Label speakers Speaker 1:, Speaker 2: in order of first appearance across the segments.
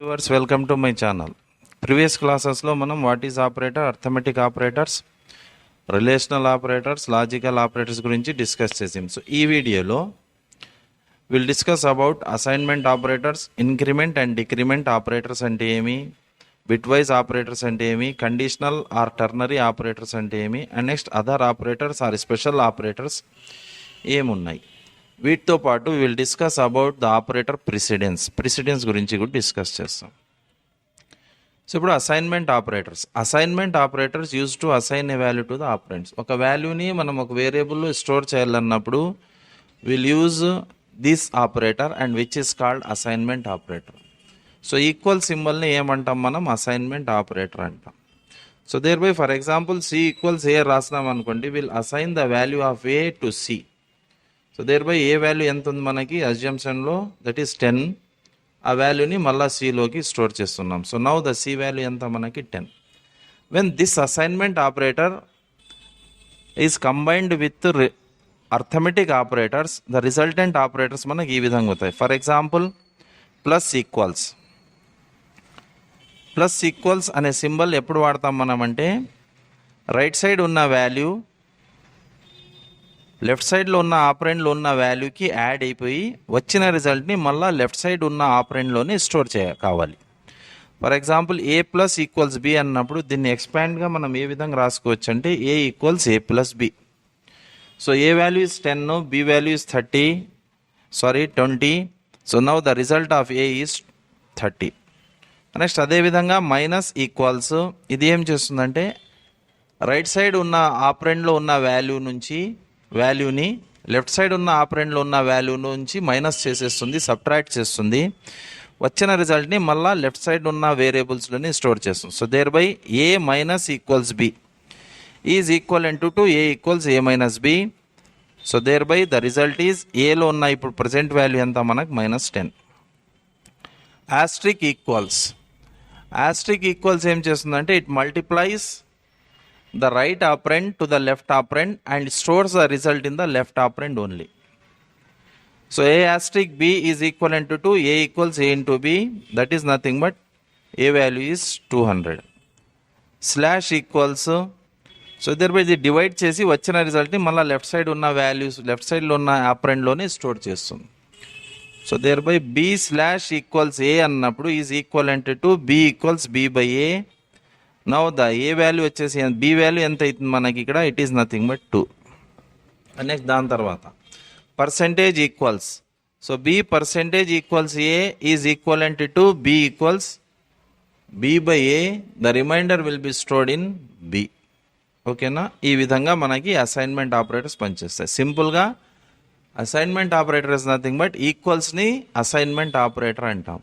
Speaker 1: Viewers, welcome to my channel. Previous classes lo manam what is operator, arithmetic operators, relational operators, logical operators గురించి discuss చేసాం. So ఈ వీడియోలో will discuss about assignment operators, increment and decrement operators అంటే ఏమి, bit wise operators అంటే ఏమి, conditional are ternary operators అంటే ఏమి, and next other operators or special operators ఏమున్నాయి. వీటితో పాటు will discuss about the operator precedence గురించి కూడా డిస్కస్ చేస్తాం. సో ఇప్పుడు assignment operators use to assign a value to the operands. ఒక వాల్యూని మనం ఒక వేరియబుల్లో స్టోర్ చేయాలన్నప్పుడు will use this operator and which is called assignment operator. So equal సింబల్ని ఏమంటాం మనం? అసైన్మెంట్ ఆపరేటర్ అంటాం. So thereby for example C equals A రాసినాం అనుకోండి, will assign the value of A to C. So thereby A value ఎంత ఉంది మనకి అస్జంప్షన్లో, that is 10. ఆ వాల్యూని మళ్ళీ సిలోకి స్టోర్ చేస్తున్నాం. So now the C value ఎంత మనకి 10. When this assignment operator is combined with arithmetic operators, the resultant operators మనకి ఈ విధంగా అవుతాయి. ఫర్ ఎగ్జాంపుల్ ప్లస్ ఈక్వల్స్ అనే సింబల్ ఎప్పుడు వాడతాం మనం అంటే, రైట్ సైడ్ ఉన్న వాల్యూ లెఫ్ట్ సైడ్లో ఉన్న ఆపరెండ్లో ఉన్న వాల్యూకి యాడ్ అయిపోయి వచ్చిన రిజల్ట్ని మళ్ళీ లెఫ్ట్ సైడ్ ఉన్న ఆపరెండ్లోనే స్టోర్ కావాలి. For example A plus equals B అన్నప్పుడు దీన్ని ఎక్స్పాండ్గా మనం ఏ విధంగా రాసుకోవచ్చు అంటే A equals A plus B. So A value is 10, B value is 20. So now the result of A is 30. Next అదేవిధంగా మైనస్ ఈక్వల్స్, ఇది ఏం చేస్తుందంటే రైట్ సైడ్ ఉన్న ఆపరెండ్లో ఉన్న వాల్యూని లెఫ్ట్ సైడ్ ఉన్న ఆపరెండ్లో ఉన్న వాల్యూ నుంచి మైనస్ చేసేస్తుంది, సబ్ట్రాక్ట్ చేస్తుంది. వచ్చిన రిజల్ట్ని మళ్ళీ లెఫ్ట్ సైడ్ ఉన్న వేరియబుల్స్లోని స్టోర్ చేస్తుంది. So thereby A minus equals B is equal to A equals A minus B. So thereby the result is ఏలో ఉన్న ఇప్పుడు ప్రజెంట్ వాల్యూ ఎంత మనకు -10. ఆస్ట్రిక్ ఈక్వల్స్ ఏం చేస్తుందంటే it multiplies the right operand to the left operand and stores the result in the left operand only. So a asterisk b is equivalent to a equals a into b, that is nothing but a value is 200. Slash equals, so thereby ఇది divide చేసి వచ్చిన రిజల్ట్ని మళ్ళీ left side ఉన్న values left సైడ్లో ఉన్న ఆపరెండ్లోనే store చేస్తుంది. So thereby B slash equals A అన్నప్పుడు is equivalent to B equals B by A. Now the A value వచ్చేసి బి వాల్యూ ఎంత అవుతుంది మనకి ఇక్కడ, it is nothing but 2. Next దాని తర్వాత percentage equals, so B percentage equals A is equivalent to B equals B by A. The remainder will be stored in B. ఓకేనా? ఈ విధంగా మనకి అసైన్మెంట్ ఆపరేటర్స్ పనిచేస్తాయి. సింపుల్గా assignment operator is nothing but ఈక్వల్స్ని assignment operator అంటాం.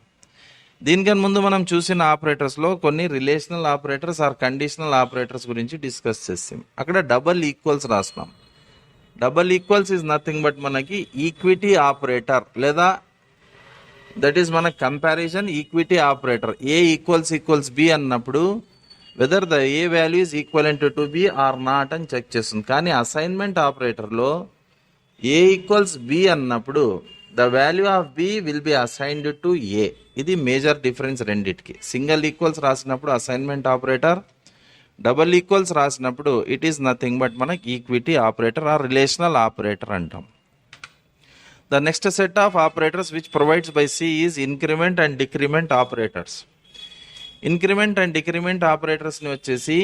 Speaker 1: దీనికన్నా ముందు మనం చూసిన ఆపరేటర్స్లో కొన్ని relational operators or conditional operators గురించి డిస్కస్ చేస్తాం. అక్కడ డబల్ ఈక్వల్స్ రాస్తాం. Double equals is nothing but మనకి ఈక్విటీ ఆపరేటర్, లేదా దట్ ఈస్ మన comparison equity operator. A equals B అన్నప్పుడు whether the A value is equivalent to B or not అని check చేస్తుంది. కానీ అసైన్మెంట్ ఆపరేటర్లో ఏ ఈక్వల్స్ బి అన్నప్పుడు the value of B will be assigned to A. ఇది major difference రెండిటికి. Single equals రాసినప్పుడు assignment operator, double equals రాసినప్పుడు it is nothing but మనకి equity operator or relational operator అంటాం. The next set of operators which provides by C is increment and decrement operators. Increment and decrement ఆపరేటర్స్ని వచ్చేసి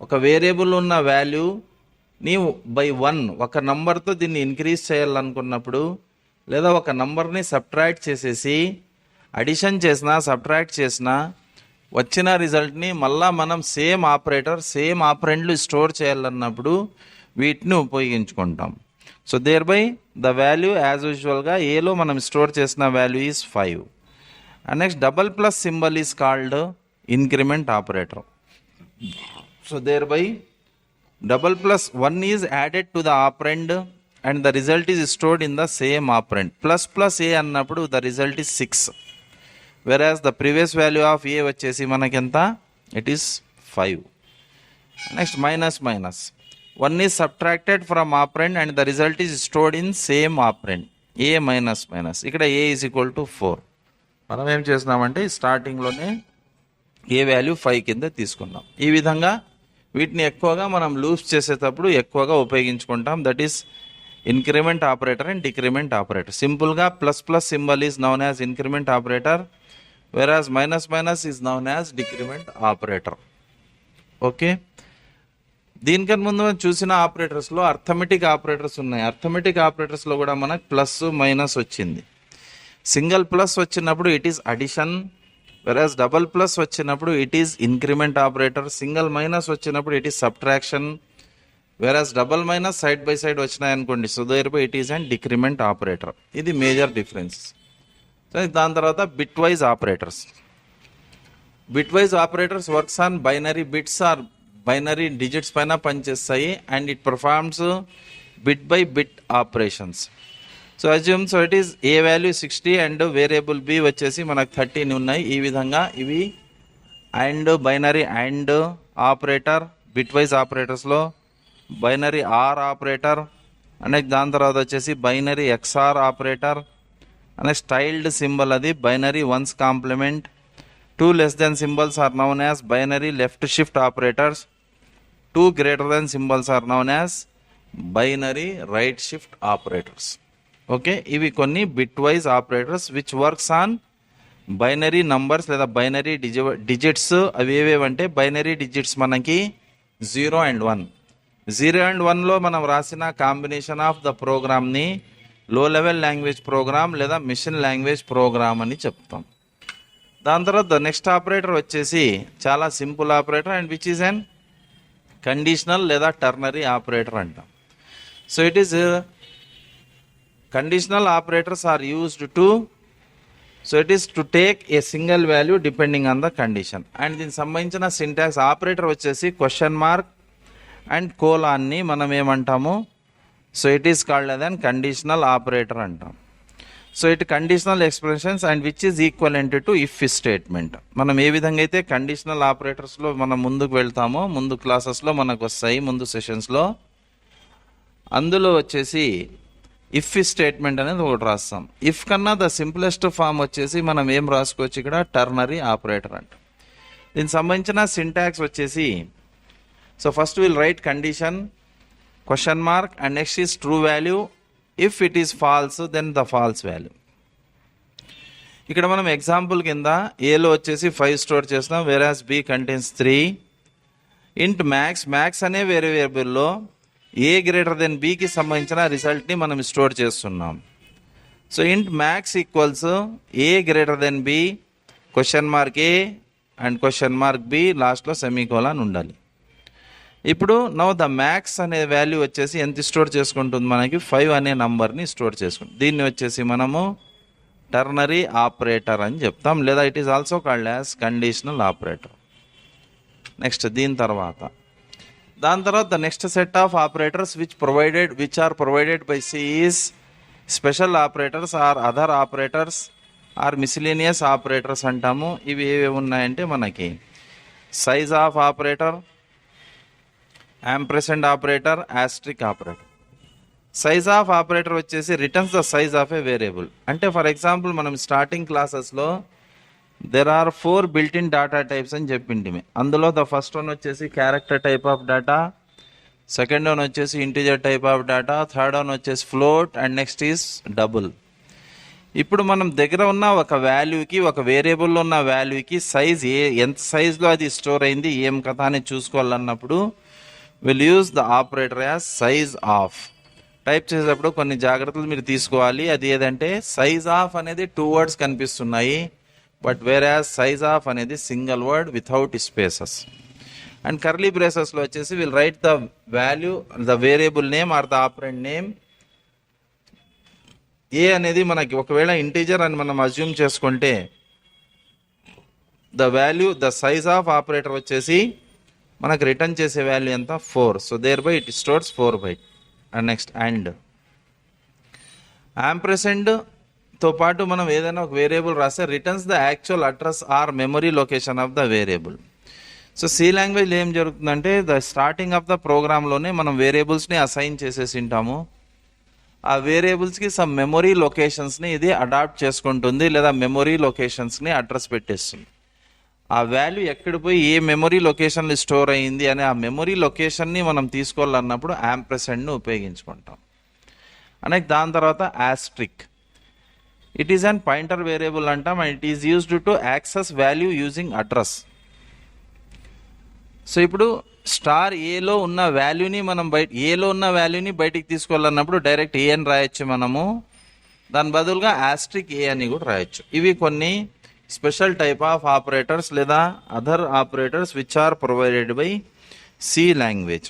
Speaker 1: ఒక variable ఉన్న వాల్యూని by 1 ఒక నంబర్తో దీన్ని ఇంక్రీజ్ చేయాలనుకున్నప్పుడు, లేదా ఒక నంబర్ని సబ్ట్రాక్ట్ చేసేసి అడిషన్ చేసినా సబ్ట్రాక్ట్ చేసినా వచ్చిన రిజల్ట్ని మళ్ళా మనం సేమ్ ఆపరెండ్లు స్టోర్ చేయాలన్నప్పుడు వీటిని ఉపయోగించుకుంటాం. So thereby the value as యూజువల్గా ఏలో మనం స్టోర్ చేసిన value is 5. And next double plus symbol is called increment operator. So thereby double plus 1 is added to the operand and the result is stored in the same operand. Plus a అన్నప్పుడు the result is 6, whereas the previous value of a వచ్చేసి మనకి ఎంత, it is 5. Next minus 1 is subtracted from operand and the result is stored in same operand. a minus ఇక్కడ a is equal to 4. మనం ఏం చేసినామంటే స్టార్టింగ్లోనే ఏ value 5 కింద తీసుకున్నాం. ఈ విధంగా వీటిని ఎక్కువగా మనం లూప్స్ చేసేటప్పుడు ఎక్కువగా ఉపయోగించుకుంటాం. That is increment operator and decrement operator. సింపుల్గా plus plus symbol is known as increment operator, whereas minus minus is known as decrement operator. Okay, దీనికన్నా ముందు మనం చూసిన ఆపరేటర్స్లో అర్థమెటిక్ ఆపరేటర్స్ ఉన్నాయి. అర్థమెటిక్ ఆపరేటర్స్లో కూడా మనకు ప్లస్ మైనస్ వచ్చింది. సింగిల్ ప్లస్ వచ్చినప్పుడు it is addition, whereas double plus వచ్చినప్పుడు it is increment operator. Single minus వచ్చినప్పుడు it is subtraction, whereas double minus side by side వచ్చినాయనుకోండి so thereby it is and decrement operator. ఇది major difference. దాని తర్వాత bitwise operators. Bitwise operators works on binary bits or binary digits పైన పనిచేస్తాయి and it performs bit by bit operations. So assume so it is A value 60 and variable B వచ్చేసి మనకు 13 ఉన్నాయి. ఈ విధంగా ఇవి and binary and operator, bitwise ఆపరేటర్స్లో binary or operator, next దాని తర్వాత వచ్చేసి binary XR operator, next tilde symbol అది binary one's complement. 2 less than symbols are known as binary left shift operators. 2 greater than symbols are known as binary right shift operators. Okay, ఇవి కొన్ని bit wise operators which works on binary numbers లేదా binary digits. అవి ఏవేవంటే binary digits మనకి 0 and 1. 0 and 1లో మనం రాసిన combination of the ప్రోగ్రామ్ని low level language program లేదా machine language program అని చెప్తాం. దాని తర్వాత నెక్స్ట్ ఆపరేటర్ వచ్చేసి చాలా simple operator and which is an conditional లేదా టర్నరీ ఆపరేటర్ అంటాం. So it is conditional operators are used to take a single value depending on the condition. And దీనికి సంబంధించిన సింటాక్స్ ఆపరేటర్ వచ్చేసి క్వశ్చన్ మార్క్ అండ్ కోలాన్ని మనం ఏమంటాము, so it is called an conditional operator అంటాం. So it conditional expressions and which is equivalent to if statement. మనం ఏ విధంగా అయితే కండిషనల్ ఆపరేటర్స్లో మనం ముందుకు వెళ్తామో, ముందు క్లాసెస్లో మనకు వస్తాయి, ముందు సెషన్స్లో, అందులో వచ్చేసి ఇఫ్ స్టేట్మెంట్ అనేది ఒకటి రాస్తాం. ఇఫ్ కన్నా ద సింప్లెస్ట్ ఫామ్ వచ్చేసి మనం ఏం రాసుకోవచ్చు ఇక్కడ, టర్నరీ ఆపరేటర్ అంట. దీనికి సంబంధించిన సింటాక్స్ వచ్చేసి so first will write condition question mark and next is true value. If it is false then the false value. ఇక్కడ మనం ఎగ్జాంపుల్ కింద ఏలో వచ్చేసి 5 స్టోర్ చేస్తున్నాం, వేరాస్ బి కంటైన్స్ 3. ఇంట్ మ్యాక్స్ అనే వేరియబుల్లో ఏ గ్రేటర్ దెన్ బికి సంబంధించిన రిజల్ట్ని మనం స్టోర్ చేస్తున్నాం. So int max equals A greater than B, question mark A and question mark B, లాస్ట్లో సెమీకోలాన్ ఉండాలి. ఇప్పుడు నౌ ద మ్యాక్స్ అనే వాల్యూ వచ్చేసి ఎంత స్టోర్ చేసుకుంటుంది, మనకి 5 అనే నంబర్ని స్టోర్ చేసుకుంటుంది. దీన్ని వచ్చేసి మనము టర్నరీ ఆపరేటర్ అని చెప్తాం, లేదా it is also called as conditional operator. Next దాని తర్వాత the next set of operators which are provided by C is special operators or other operators or miscellaneous operators అంటాము. ఇవి ఏవేవి ఉన్నాయంటే మనకి size of operator, ampersand operator, asterisk operator. Size of operator వచ్చేసి returns the size of a variable. అంటే for example మనం starting క్లాసెస్లో there are 4 built in data types అని చెప్పింటిమి. అందులో ద ఫస్ట్ వన్ వచ్చేసి character type of data, second one వచ్చేసి integer type of data, third one వచ్చేసి float and next is double. ఇప్పుడు మనం దగ్గర ఉన్న ఒక వాల్యూకి, ఒక వేరియబుల్లో ఉన్న వాల్యూకి సైజ్ ఎంత సైజులో అది స్టోర్ అయింది, ఏం కథ అని చూసుకోవాలన్నప్పుడు will use the operator as size of. Type చేసేటప్పుడు కొన్ని జాగ్రత్తలు మీరు తీసుకోవాలి. అది ఏదంటే సైజ్ ఆఫ్ అనేది 2 words కనిపిస్తున్నాయి, బట్ వేరాజ్ సైజ్ ఆఫ్ అనేది single word without spaces. And curly బ్రేసెస్లో వచ్చేసి will write the value, the variable name or the operand name. A అనేది మనకి ఒకవేళ ఇంటీజర్ అని మనం అజ్యూమ్ చేసుకుంటే the value, the size of operator వచ్చేసి మనకు రిటర్న్ చేసే వాల్యూ ఎంత 4. So thereby it stores 4 byte. And next and యాంపర్సెండ్తో పాటు మనం ఏదైనా ఒక వేరియబుల్ రాస్తే returns the actual address or memory location of the variable. So C లాంగ్వేజ్లో ఏం జరుగుతుందంటే ద స్టార్టింగ్ ఆఫ్ ద ప్రోగ్రాంలోనే మనం వేరియబుల్స్ని అసైన్ చేసేసి ఉంటాము. ఆ వేరియబుల్స్కి సమ్ మెమొరీ లొకేషన్స్ని ఇది అడాప్ట్ చేసుకుంటుంది, లేదా మెమొరీ లొకేషన్స్ని అడ్రస్ పెట్టేస్తుంది. ఆ వాల్యూ ఎక్కడ పోయి ఏ మెమొరీ లొకేషన్లో స్టోర్ అయ్యింది అనే ఆ మెమొరీ లొకేషన్ని మనం తీసుకోవాలన్నప్పుడు యాంపర్సెండ్ని ఉపయోగించుకుంటాం. అనేక దాని తర్వాత asterisk, it is an pointer variable అంటాం, and it is used to access value using address. So ఇప్పుడు స్టార్ ఏలో ఉన్న వాల్యూని మనం ఏలో ఉన్న వాల్యూని బయటికి తీసుకోవాలన్నప్పుడు డైరెక్ట్ ఏ అని రాయొచ్చు మనము, దాని బదులుగా ఆస్ట్రిక్ ఏ అని కూడా రాయొచ్చు. ఇవి కొన్ని స్పెషల్ టైప్ ఆఫ్ ఆపరేటర్స్ లేదా other operators which are provided by C language.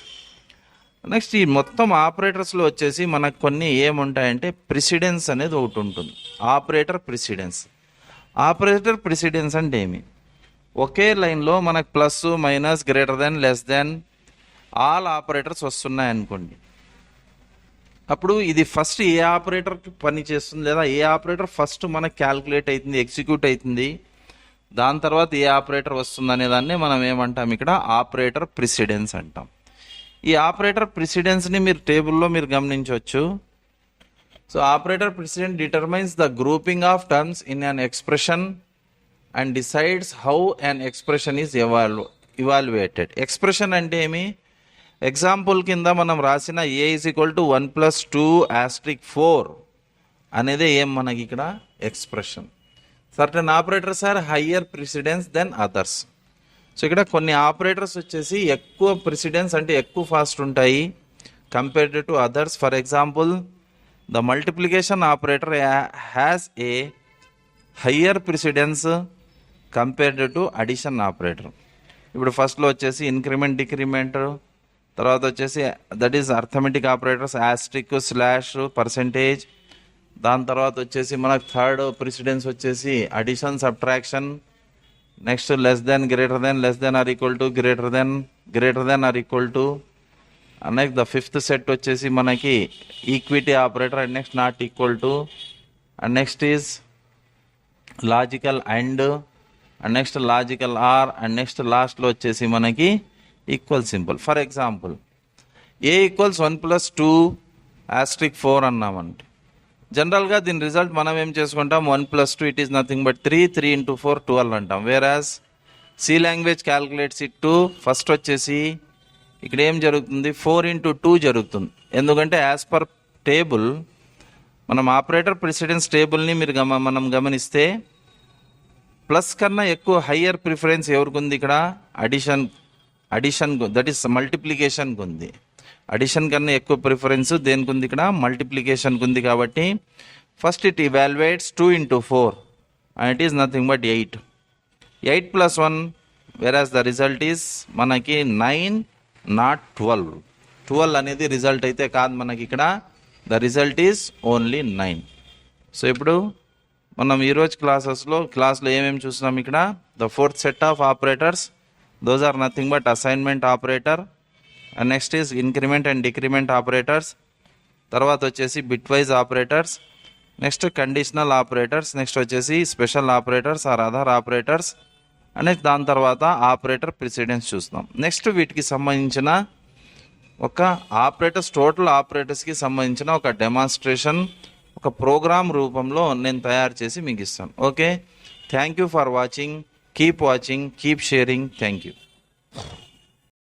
Speaker 1: Next ఈ మొత్తం ఆపరేటర్స్లో వచ్చేసి మనకు కొన్ని ఏముంటాయంటే ప్రిసిడెన్స్ అనేది ఒకటి ఉంటుంది. Operator precedence. ఆపరేటర్ ప్రిసిడెన్స్ అంటే ఏమి? ఒకే లైన్లో మనకు plus, minus, greater than, less then all operators వస్తున్నాయి అనుకోండి. అప్పుడు ఇది ఫస్ట్ ఏ ఆపరేటర్కి పని చేస్తుంది, లేదా ఏ ఆపరేటర్ ఫస్ట్ మనకు క్యాల్కులేట్ అవుతుంది, ఎగ్జిక్యూట్ అవుతుంది, దాని తర్వాత ఏ ఆపరేటర్ వస్తుంది అనే దాన్ని మనం ఏమంటాం ఇక్కడ ఆపరేటర్ ప్రిసిడెన్స్ అంటాం. ఈ ఆపరేటర్ ప్రిసిడెన్స్ని మీరు టేబుల్లో మీరు గమనించవచ్చు. So operator precedent determines the grouping of terms in an expression and decides how an expression is evaluated. Expression అంటే ఏమి? ఎగ్జాంపుల్ కింద మనం రాసిన ఏ ఈజ్ ఈక్వల్ టు 1 + 2 * 4 అనేది ఏం మనకి ఇక్కడ expression. Certain operators are higher precedence than others. So ఇక్కడ కొన్ని ఆపరేటర్స్ వచ్చేసి ఎక్కువ ప్రిసిడెన్స్ అంటే ఎక్కువ ఫాస్ట్ ఉంటాయి compared to others. For example the multiplication operator has a higher precedence compared to addition operator. ఇప్పుడు ఫస్ట్లో వచ్చేసి ఇంక్రిమెంట్, డిక్రిమెంట్, తర్వాత వచ్చేసి that is arithmetic operators asterisk, slash, percentage. దాని తర్వాత వచ్చేసి మనకు థర్డ్ ప్రిసిడెన్స్ వచ్చేసి addition, subtraction. Next less than, greater than, less than or equal to, greater than or equal to. Next the fifth set వచ్చేసి మనకి equity operator, and next not equal to, and next is logical and next logical are, and next లాస్ట్లో వచ్చేసి మనకి equal simple. For example A equals 1 + 2 * 4 అన్నామంటే జనరల్గా దీని result మనం ఏం చేసుకుంటాం, 1 + 2 ఇట్ ఈస్ నథింగ్ బట్ 3, 3 × 4 12 అంటాం. Whereas C language calculates it to first వచ్చేసి ఇక్కడ ఏం జరుగుతుంది, 4 × 2 జరుగుతుంది. ఎందుకంటే యాజ్ పర్ టేబుల్ మనం ఆపరేటర్ ప్రిసిడెన్స్ టేబుల్ని మీరు మనం గమనిస్తే ప్లస్ కన్నా ఎక్కువ హయ్యర్ ప్రిఫరెన్స్ ఎవరికి ఉంది ఇక్కడ, అడిషన్ దట్ ఈస్ మల్టిప్లికేషన్కి ఉంది. అడిషన్ కన్నా ఎక్కువ ప్రిఫరెన్స్ దేనికి ఉంది ఇక్కడ, మల్టిప్లికేషన్కి ఉంది. కాబట్టి first it evaluates 2 × 4 and it is nothing but 8. 8 + 1 వెరాజ్ ద రిజల్ట్ ఈస్ మనకి 9 నాట్ 12. 12 అనేది రిజల్ట్ అయితే కాదు మనకి ఇక్కడ, the result is only 9. So ఇప్పుడు మనం ఈరోజు క్లాస్లో ఏమేమి చూస్తున్నాం ఇక్కడ, the fourth set of operators, those are nothing but assignment operator, and next is increment and decrement operators, తర్వాత వచ్చేసి bitwise operators, next conditional operators, next వచ్చేసి special operators or other operators, and next దాని తర్వాత operator precedence చూస్తాం. Next వీటికి సంబంధించిన ఒక total ఆపరేటర్స్కి సంబంధించిన ఒక డెమాన్స్ట్రేషన్ ఒక ప్రోగ్రామ్ రూపంలో నేను తయారు చేసి మీకు ఇస్తాను. Okay, thank you for watching. Keep watching, keep sharing. Thank you.